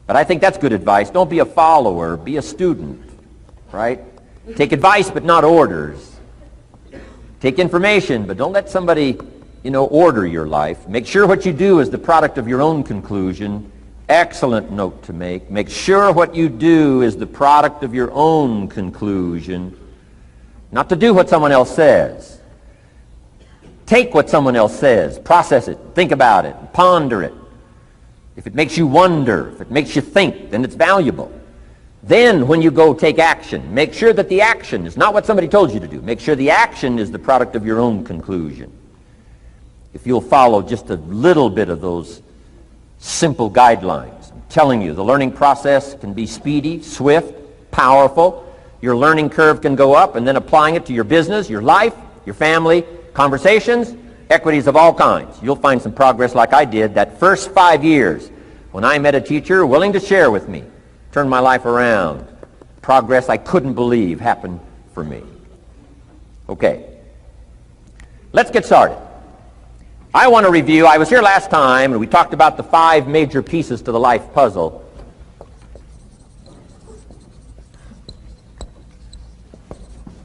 But I think that's good advice. Don't be a follower, be a student, right? Take advice but not orders. Take information, but don't let somebody, order your life. Make sure what you do is the product of your own conclusion. Excellent note to make. Make sure what you do is the product of your own conclusion. Not to do what someone else says. Take what someone else says, process it, think about it, ponder it. If it makes you wonder, if it makes you think, then it's valuable. Then when you go take action, make sure that the action is not what somebody told you to do. Make sure the action is the product of your own conclusion. If you'll follow just a little bit of those simple guidelines, I'm telling you, the learning process can be speedy, swift, powerful. Your learning curve can go up, and then applying it to your business, your life, your family, conversations, equities of all kinds. You'll find some progress like I did that first 5 years when I met a teacher willing to share with me, turned my life around. Progress I couldn't believe happened for me. Okay, let's get started. I want to review, I was here last time and we talked about the 5 major pieces to the life puzzle.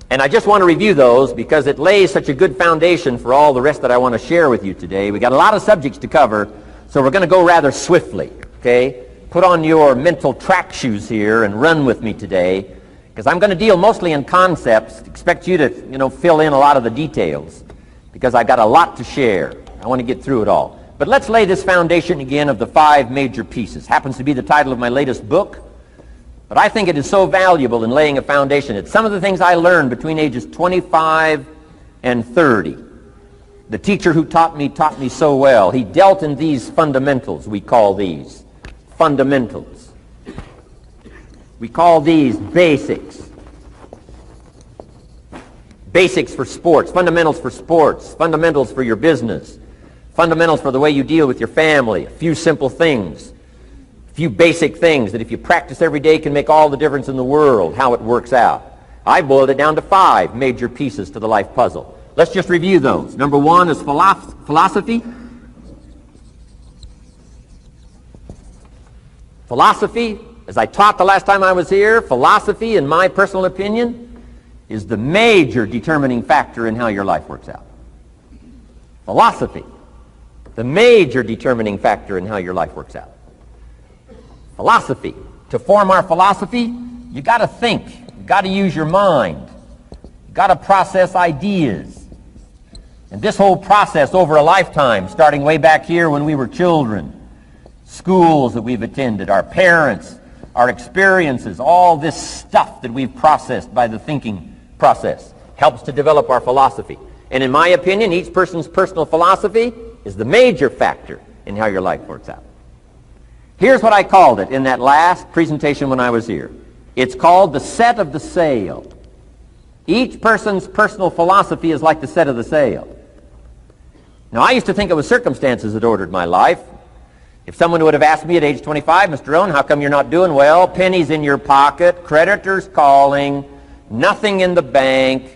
And I just want to review those because it lays such a good foundation for all the rest that I want to share with you today. We got a lot of subjects to cover, so we're going to go rather swiftly, okay? Put on your mental track shoes here and run with me today, because I'm going to deal mostly in concepts. Expect you to, fill in a lot of the details, because I've got a lot to share. I want to get through it all. But let's lay this foundation again of the 5 major pieces. Happens to be the title of my latest book. But I think it is so valuable in laying a foundation. It's some of the things I learned between ages 25 and 30. The teacher who taught me so well. He dealt in these fundamentals, we call these. Fundamentals. We call these basics. Basics for sports, fundamentals for sports, fundamentals for your business, fundamentals for the way you deal with your family, a few simple things. Few basic things that if you practice every day can make all the difference in the world, how it works out. I boiled it down to 5 major pieces to the life puzzle. Let's just review those. Number 1 is philosophy. Philosophy, as I taught the last time I was here, philosophy, in my personal opinion, is the major determining factor in how your life works out. Philosophy, the major determining factor in how your life works out. Philosophy. To form our philosophy, you got to think. You got to use your mind. You got to process ideas. And this whole process over a lifetime, starting way back here when we were children, schools that we've attended, our parents, our experiences, all this stuff that we've processed by the thinking process helps to develop our philosophy. And in my opinion, each person's personal philosophy is the major factor in how your life works out. Here's what I called it in that last presentation when I was here. It's called the set of the sail. Each person's personal philosophy is like the set of the sail. Now, I used to think it was circumstances that ordered my life. If someone would have asked me at age 25, Mr. Rohn, how come you're not doing well? Pennies in your pocket, creditors calling, nothing in the bank,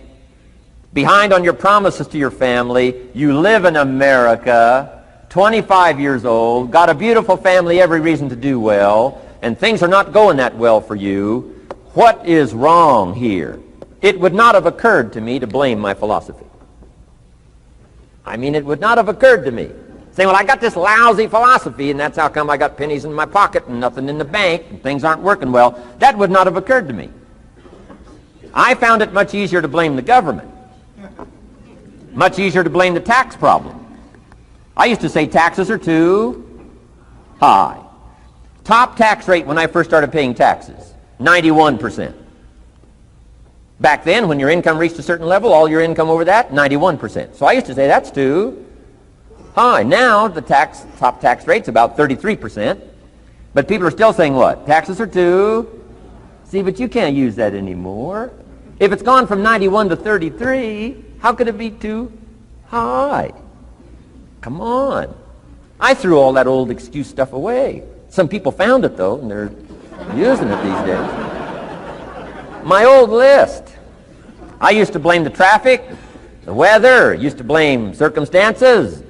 behind on your promises to your family, you live in America, 25 years old, got a beautiful family, every reason to do well, and things are not going that well for you. What is wrong here? It would not have occurred to me to blame my philosophy. I mean, it would not have occurred to me. Saying, well, I got this lousy philosophy, and that's how come I got pennies in my pocket and nothing in the bank, and things aren't working well. That would not have occurred to me. I found it much easier to blame the government. Much easier to blame the tax problem. I used to say taxes are too high. Top tax rate when I first started paying taxes, 91%. Back then, when your income reached a certain level, all your income over that, 91%. So I used to say that's too high. Now the top tax rate's about 33%. But people are still saying what? Taxes are too. See, but you can't use that anymore. If it's gone from 91 to 33, how could it be too high? Come on. I threw all that old excuse stuff away. Some people found it, though, and they're using it these days. My old list. I used to blame the traffic, the weather, used to blame circumstances,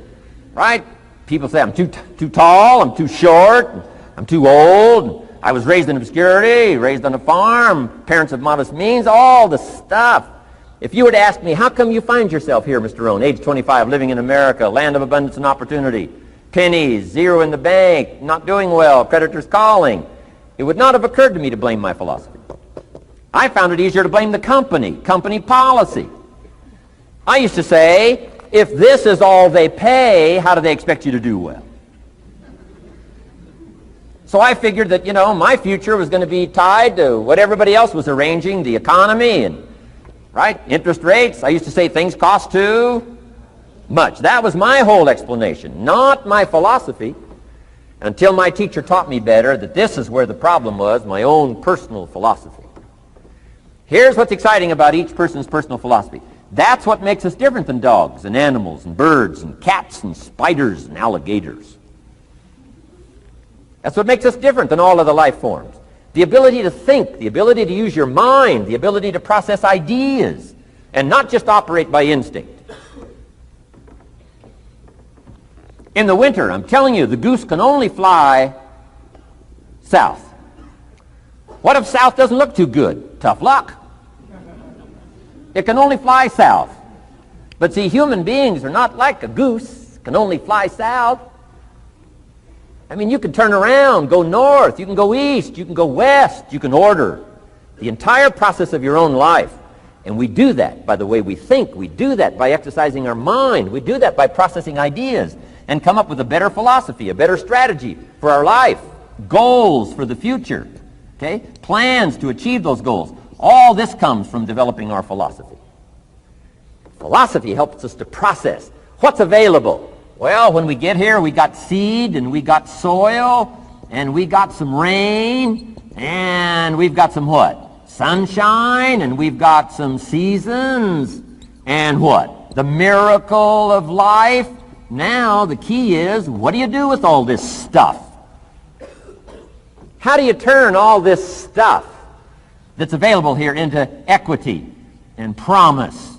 right? People say I'm too tall, I'm too short, I'm too old. I was raised in obscurity, raised on a farm, parents of modest means, all the stuff. If you were to ask me, how come you find yourself here, Mr. Rohn, age 25, living in America, land of abundance and opportunity, pennies, zero in the bank, not doing well, creditors calling, it would not have occurred to me to blame my philosophy. I found it easier to blame the company policy. I used to say, if this is all they pay, how do they expect you to do well? So I figured that, my future was going to be tied to what everybody else was arranging, the economy and, right, interest rates. I used to say things cost too much. That was my whole explanation, not my philosophy, until my teacher taught me better that this is where the problem was, my own personal philosophy. Here's what's exciting about each person's personal philosophy. That's what makes us different than dogs and animals and birds and cats and spiders and alligators. That's what makes us different than all other life forms. The ability to think, the ability to use your mind, the ability to process ideas, and not just operate by instinct. In the winter, I'm telling you, the goose can only fly south. What if south doesn't look too good? Tough luck. It can only fly south. But see, human beings are not like a goose, can only fly south. I mean, you can turn around, go north, you can go east, you can go west, you can order the entire process of your own life. And we do that by the way we think. We do that by exercising our mind. We do that by processing ideas and come up with a better philosophy, a better strategy for our life, goals for the future, okay? Plans to achieve those goals. All this comes from developing our philosophy. Philosophy helps us to process what's available. Well, when we get here, we got seed, and we got soil, and we got some rain, and we've got some what? Sunshine, and we've got some seasons, and what? The miracle of life. Now, the key is, what do you do with all this stuff? How do you turn all this stuff that's available here into equity and promise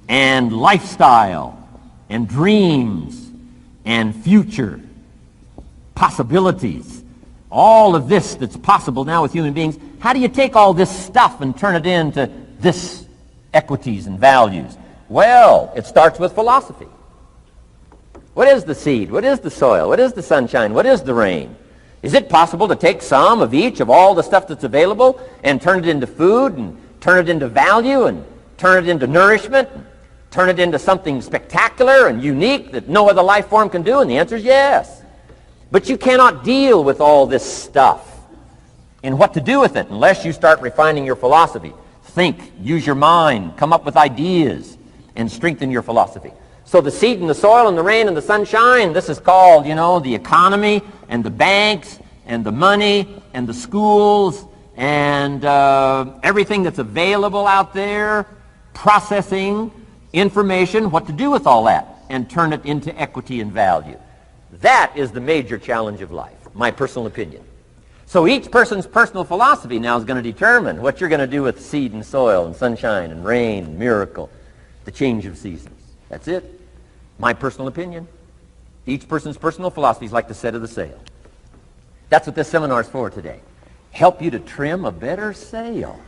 and lifestyle and dreams and future possibilities? All of this that's possible now with human beings, how do you take all this stuff and turn it into this equities and values? Well, it starts with philosophy. What is the seed? What is the soil? What is the sunshine? What is the rain? Is it possible to take some of each of all the stuff that's available and turn it into food and turn it into value and turn it into nourishment and turn it into something spectacular and unique that no other life form can do? And the answer is yes. But you cannot deal with all this stuff and what to do with it unless you start refining your philosophy. Think, use your mind, come up with ideas, and strengthen your philosophy. So the seed and the soil and the rain and the sunshine, this is called, the economy and the banks and the money and the schools and everything that's available out there, processing information, what to do with all that, and turn it into equity and value. That is the major challenge of life, my personal opinion. So each person's personal philosophy now is going to determine what you're going to do with seed and soil and sunshine and rain and miracle, the change of seasons. That's it. My personal opinion. Each person's personal philosophy is like the set of the sail. That's what this seminar is for today. Help you to trim a better sail.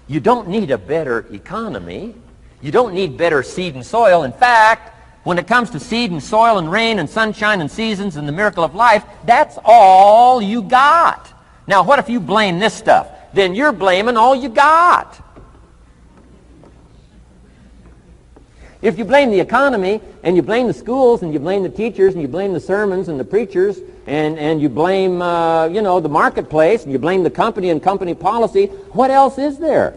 You don't need a better economy. You don't need better seed and soil. In fact, when it comes to seed and soil and rain and sunshine and seasons and the miracle of life, that's all you got. Now, what if you blame this stuff? Then you're blaming all you got. If you blame the economy, and you blame the schools, and you blame the teachers, and you blame the sermons and the preachers, and you blame, the marketplace, and you blame the company and company policy, what else is there?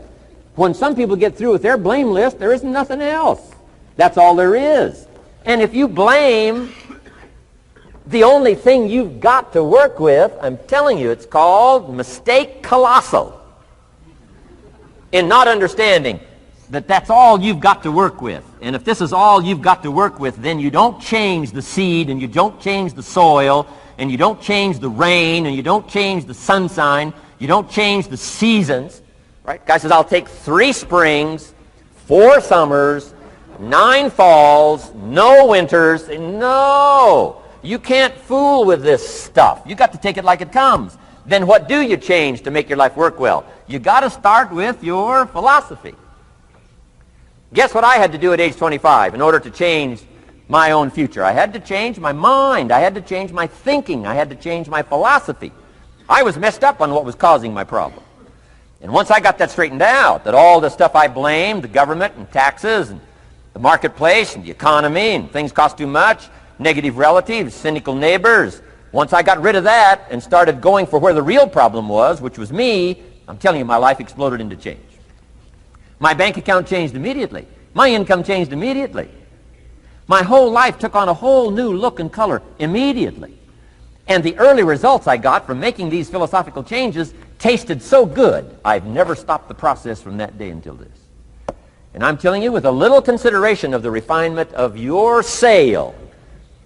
When some people get through with their blame list, there isn't nothing else. That's all there is. And if you blame the only thing you've got to work with, I'm telling you, it's called mistake colossal in not understanding that that's all you've got to work with. And if this is all you've got to work with, then you don't change the seed, and you don't change the soil, and you don't change the rain, and you don't change the sunshine, you don't change the seasons. Right? Guy says, I'll take 3 springs, 4 summers, 9 falls, no winters. No! You can't fool with this stuff. You got to take it like it comes. Then what do you change to make your life work well? You got to start with your philosophy. Guess what I had to do at age 25 in order to change my own future? I had to change my mind. I had to change my thinking. I had to change my philosophy. I was messed up on what was causing my problem. And once I got that straightened out, that all the stuff I blamed, the government and taxes and the marketplace and the economy and things cost too much, negative relatives, cynical neighbors, once I got rid of that and started going for where the real problem was, which was me, I'm telling you, my life exploded into change. My bank account changed immediately. My income changed immediately. My whole life took on a whole new look and color immediately. And the early results I got from making these philosophical changes tasted so good, I've never stopped the process from that day until this. And I'm telling you, with a little consideration of the refinement of your sail,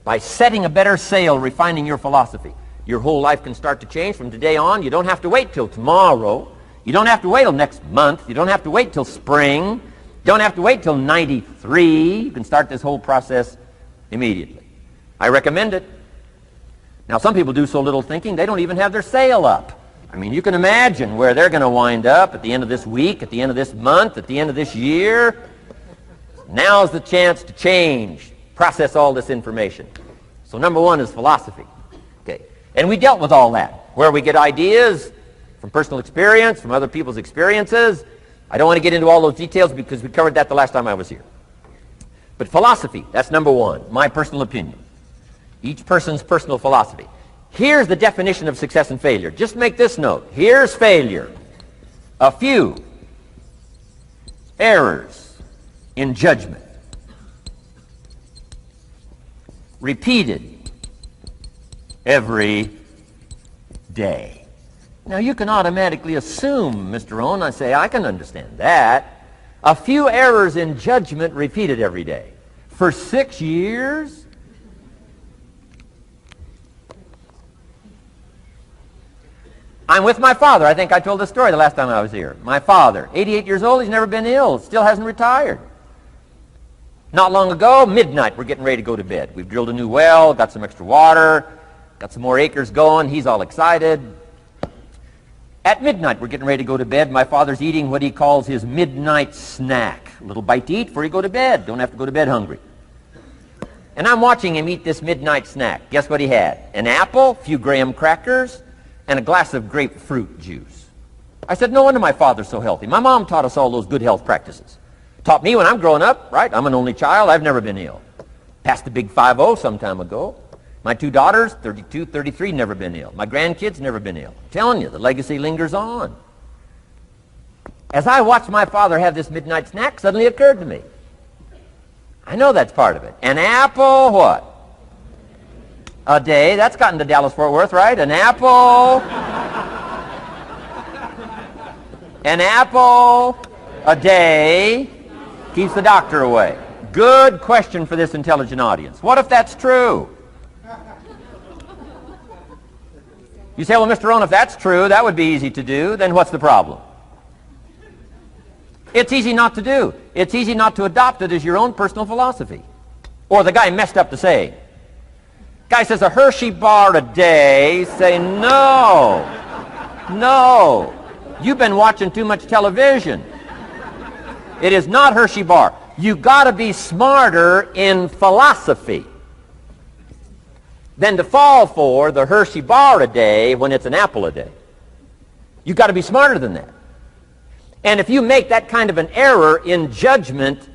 by setting a better sail, refining your philosophy, your whole life can start to change from today on. You don't have to wait till tomorrow. You don't have to wait till next month. You don't have to wait till spring. You don't have to wait till 93. You can start this whole process immediately. I recommend it. Now, some people do so little thinking, they don't even have their sail up. I mean, you can imagine where they're going to wind up at the end of this week, at the end of this month, at the end of this year. Now's the chance to change, process all this information. So number one is philosophy. Okay. And we dealt with all that, where we get ideas from personal experience, from other people's experiences. I don't want to get into all those details because we covered that the last time I was here. But philosophy, that's number one, my personal opinion. Each person's personal philosophy. Here's the definition of success and failure. Just make this note. Here's failure. A few errors in judgment, repeated every day. Now, you can automatically assume, Mr. Rohn, I say, I can understand that. A few errors in judgment repeated every day. For 6 years? I'm with my father. I think I told this story the last time I was here. My father, 88 years old, he's never been ill, still hasn't retired. Not long ago, midnight, we're getting ready to go to bed. We've drilled a new well, got some extra water, got some more acres going. He's all excited. At midnight, we're getting ready to go to bed. My father's eating what he calls his midnight snack. A little bite to eat before you go to bed. Don't have to go to bed hungry. And I'm watching him eat this midnight snack. Guess what he had? An apple, a few graham crackers, and a glass of grapefruit juice. I said, no wonder my father's so healthy. My mom taught us all those good health practices. Taught me when I'm growing up, right? I'm an only child. I've never been ill. Passed the big 5-0 some time ago. My 2 daughters, 32, 33, never been ill. My grandkids, never been ill. I'm telling you, the legacy lingers on. As I watched my father have this midnight snack, suddenly it occurred to me. I know that's part of it. An apple, what? A day. That's gotten to Dallas-Fort Worth, right? An apple. An apple a day keeps the doctor away. Good question for this intelligent audience. What if that's true? You say, well, Mr. Rohn, if that's true, that would be easy to do. Then what's the problem? It's easy not to do. It's easy not to adopt it as your own personal philosophy. Or the guy messed up the saying. Guy says a Hershey bar a day. Say, no. No. You've been watching too much television. It is not Hershey bar. You've got to be smarter in philosophy than to fall for the Hershey bar a day when it's an apple a day. You've got to be smarter than that. And if you make that kind of an error in judgment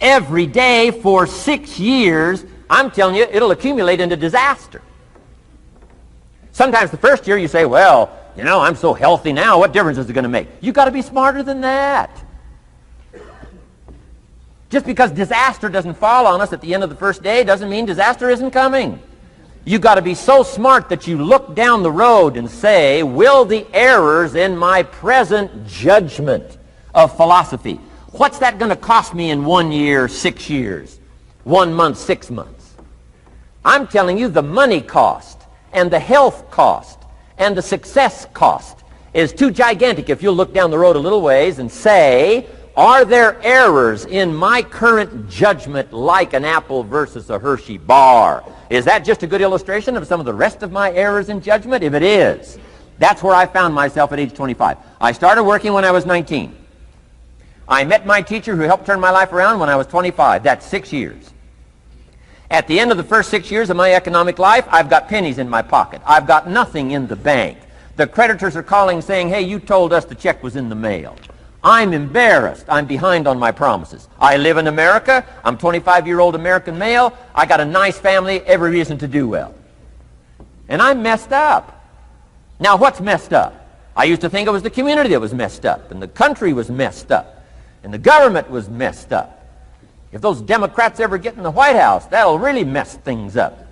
every day for 6 years, I'm telling you, it'll accumulate into disaster. Sometimes the first year you say, well, you know, I'm so healthy now, what difference is it going to make? You've got to be smarter than that. Just because disaster doesn't fall on us at the end of the first day doesn't mean disaster isn't coming. You've got to be so smart that you look down the road and say, will the errors in my present judgment of philosophy, what's that going to cost me in 1 year, 6 years, 1 month, 6 months? I'm telling you, the money cost and the health cost and the success cost is too gigantic if you'll look down the road a little ways and say, Are there errors in my current judgment like an apple versus a Hershey bar? Is that just a good illustration of some of the rest of my errors in judgment? If it is, that's where I found myself at age 25. I started working when I was 19. I met my teacher who helped turn my life around when I was 25. That's 6 years. At the end of the first 6 years of my economic life, I've got pennies in my pocket. I've got nothing in the bank. The creditors are calling saying, hey, you told us the check was in the mail. I'm embarrassed. I'm behind on my promises. I live in America. I'm 25-year-old American male. I got a nice family, every reason to do well. And I'm messed up. Now, what's messed up? I used to think it was the community that was messed up, and the country was messed up, and the government was messed up. If those Democrats ever get in the White House, that'll really mess things up.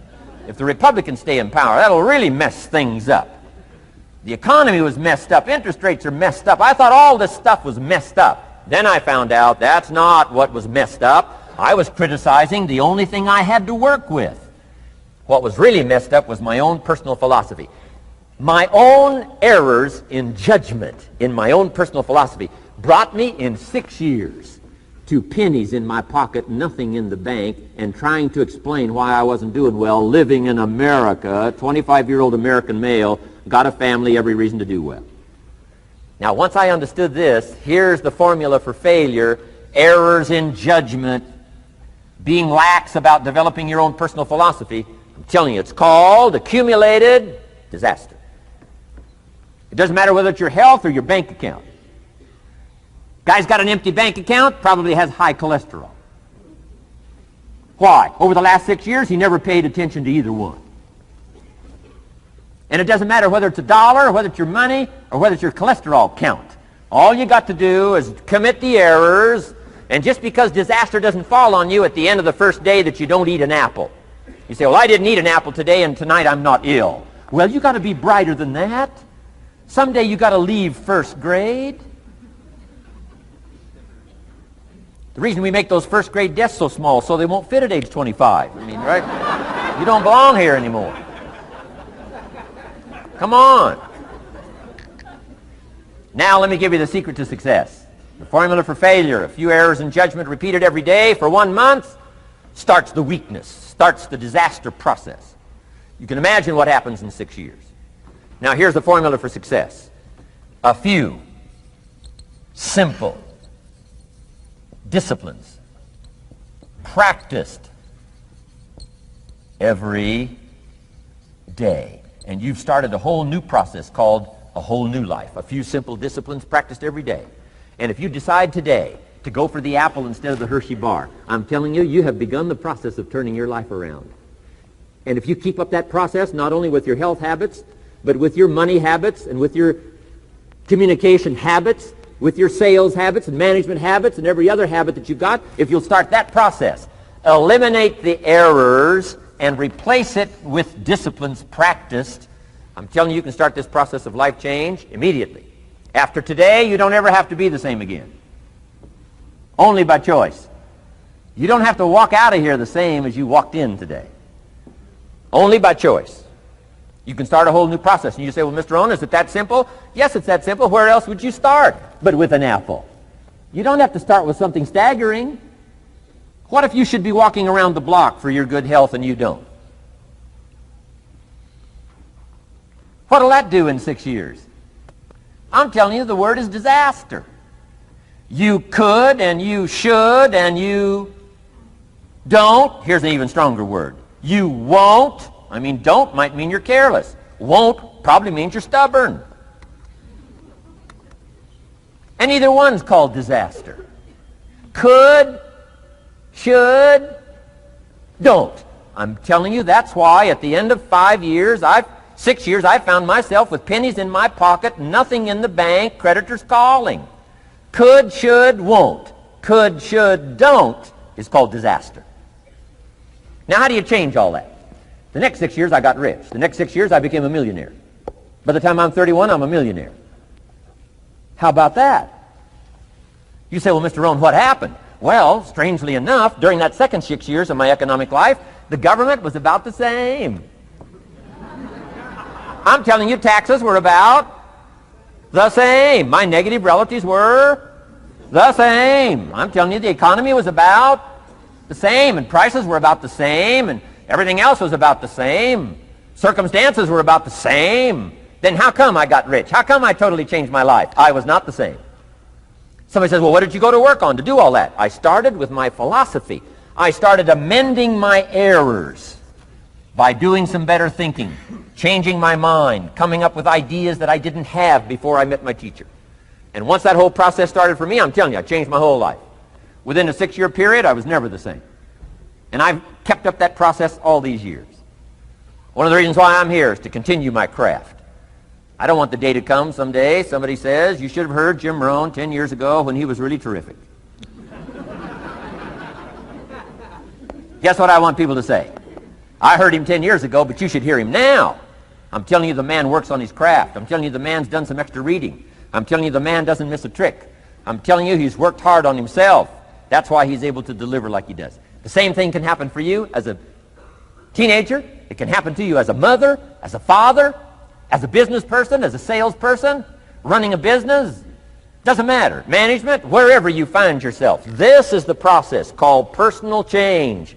If the Republicans stay in power, that'll really mess things up. The economy was messed up. Interest rates are messed up. I thought all this stuff was messed up. Then I found out that's not what was messed up. I was criticizing the only thing I had to work with. What was really messed up was my own personal philosophy. My own errors in judgment in my own personal philosophy brought me in 6 years to pennies in my pocket, nothing in the bank, and trying to explain why I wasn't doing well, living in America, 25-year-old American male, got a family, every reason to do well. Now, once I understood this, here's the formula for failure: errors in judgment, being lax about developing your own personal philosophy. I'm telling you, it's called accumulated disaster. It doesn't matter whether it's your health or your bank account. Guy's got an empty bank account, probably has high cholesterol. Why? Over the last 6 years, he never paid attention to either one. And it doesn't matter whether it's a dollar, or whether it's your money, or whether it's your cholesterol count. All you got to do is commit the errors, and just because disaster doesn't fall on you at the end of the first day that you don't eat an apple. You say, well, I didn't eat an apple today, and tonight I'm not ill. Well, you got to be brighter than that. Someday you got to leave first grade. The reason we make those first grade desks so small so they won't fit at age 25. I mean, right? You don't belong here anymore. Come on. Now let me give you the secret to success. The formula for failure: a few errors in judgment repeated every day for 1 month starts the weakness, starts the disaster process. You can imagine what happens in 6 years. Now here's the formula for success: a few simple disciplines practiced every day. And you've started a whole new process called a whole new life. A few simple disciplines practiced every day. And if you decide today to go for the apple instead of the Hershey bar, I'm telling you, you have begun the process of turning your life around. And if you keep up that process, not only with your health habits, but with your money habits and with your communication habits, with your sales habits and management habits and every other habit that you've got, if you'll start that process, eliminate the errors and replace it with disciplines practiced, I'm telling you, you can start this process of life change immediately. After today, you don't ever have to be the same again. Only by choice. You don't have to walk out of here the same as you walked in today. Only by choice. You can start a whole new process. And you say, well, Mr. Rohn, is it that simple? Yes, it's that simple. Where else would you start but with an apple? You don't have to start with something staggering. What if you should be walking around the block for your good health and you don't? What'll that do in 6 years? I'm telling you, the word is disaster. You could and you should and you don't. Here's an even stronger word. You won't. I mean, don't might mean you're careless. Won't probably means you're stubborn. And either one's called disaster. Could, should, don't. I'm telling you, that's why at the end of 6 years, I found myself with pennies in my pocket, nothing in the bank, creditors calling. Could, should, won't. Could, should, don't is called disaster. Now, how do you change all that? The next 6 years, I got rich. The next 6 years, I became a millionaire. By the time I'm 31, I'm a millionaire. How about that? You say, well, Mr. Rohn, what happened? Well, strangely enough, during that second 6 years of my economic life, the government was about the same. I'm telling you, taxes were about the same. My negative relatives were The same. I'm telling you, the economy was about the same, and prices were about the same, and everything else was about the same. Circumstances were about the same. Then how come I got rich? How come I totally changed my life? I was not the same. Somebody says, well, what did you go to work on to do all that? I started with my philosophy. I started amending my errors by doing some better thinking, changing my mind, coming up with ideas that I didn't have before I met my teacher. And once that whole process started for me, I'm telling you, I changed my whole life. Within a 6-year period, I was never the same. And I've kept up that process all these years. One of the reasons why I'm here is to continue my craft. I don't want the day to come someday somebody says, you should have heard Jim Rohn 10 years ago when he was really terrific. Guess what I want people to say? I heard him 10 years ago, but you should hear him now. I'm telling you the man works on his craft. I'm telling you the man's done some extra reading. I'm telling you the man doesn't miss a trick. I'm telling you he's worked hard on himself. That's why he's able to deliver like he does. The same thing can happen for you as a teenager. It can happen to you as a mother, as a father, as a business person, as a salesperson, running a business. Doesn't matter. Management, wherever you find yourself. This is the process called personal change.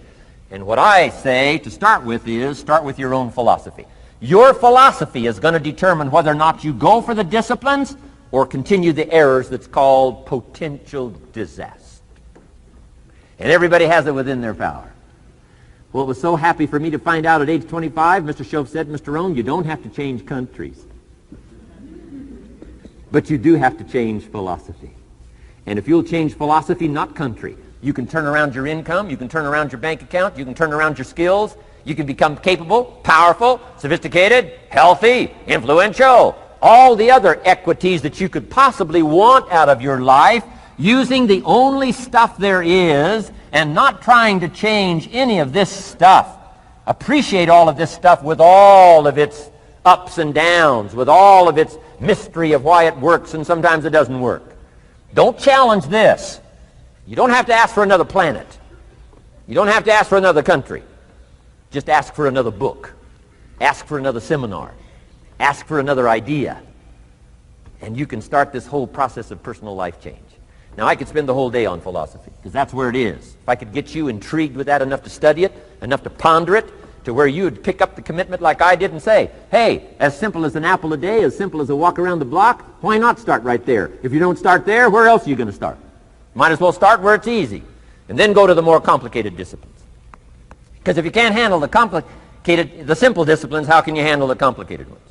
And what I say to start with is start with your own philosophy. Your philosophy is going to determine whether or not you go for the disciplines or continue the errors that's called potential disaster. And everybody has it within their power. Well, it was so happy for me to find out at age 25, Mr. Shove said, Mr. Rohn, you don't have to change countries. But you do have to change philosophy. And if you'll change philosophy, not country, you can turn around your income, you can turn around your bank account, you can turn around your skills, you can become capable, powerful, sophisticated, healthy, influential, all the other equities that you could possibly want out of your life, using the only stuff there is and not trying to change any of this stuff. Appreciate all of this stuff with all of its ups and downs, with all of its mystery of why it works and sometimes it doesn't work. Don't challenge this. You don't have to ask for another planet. You don't have to ask for another country. Just ask for another book. Ask for another seminar. Ask for another idea. And you can start this whole process of personal life change. Now, I could spend the whole day on philosophy, because that's where it is. If I could get you intrigued with that enough to study it, enough to ponder it, to where you would pick up the commitment like I did and say, hey, as simple as an apple a day, as simple as a walk around the block, why not start right there? If you don't start there, where else are you going to start? Might as well start where it's easy, and then go to the more complicated disciplines. Because if you can't handle the simple disciplines, how can you handle the complicated ones?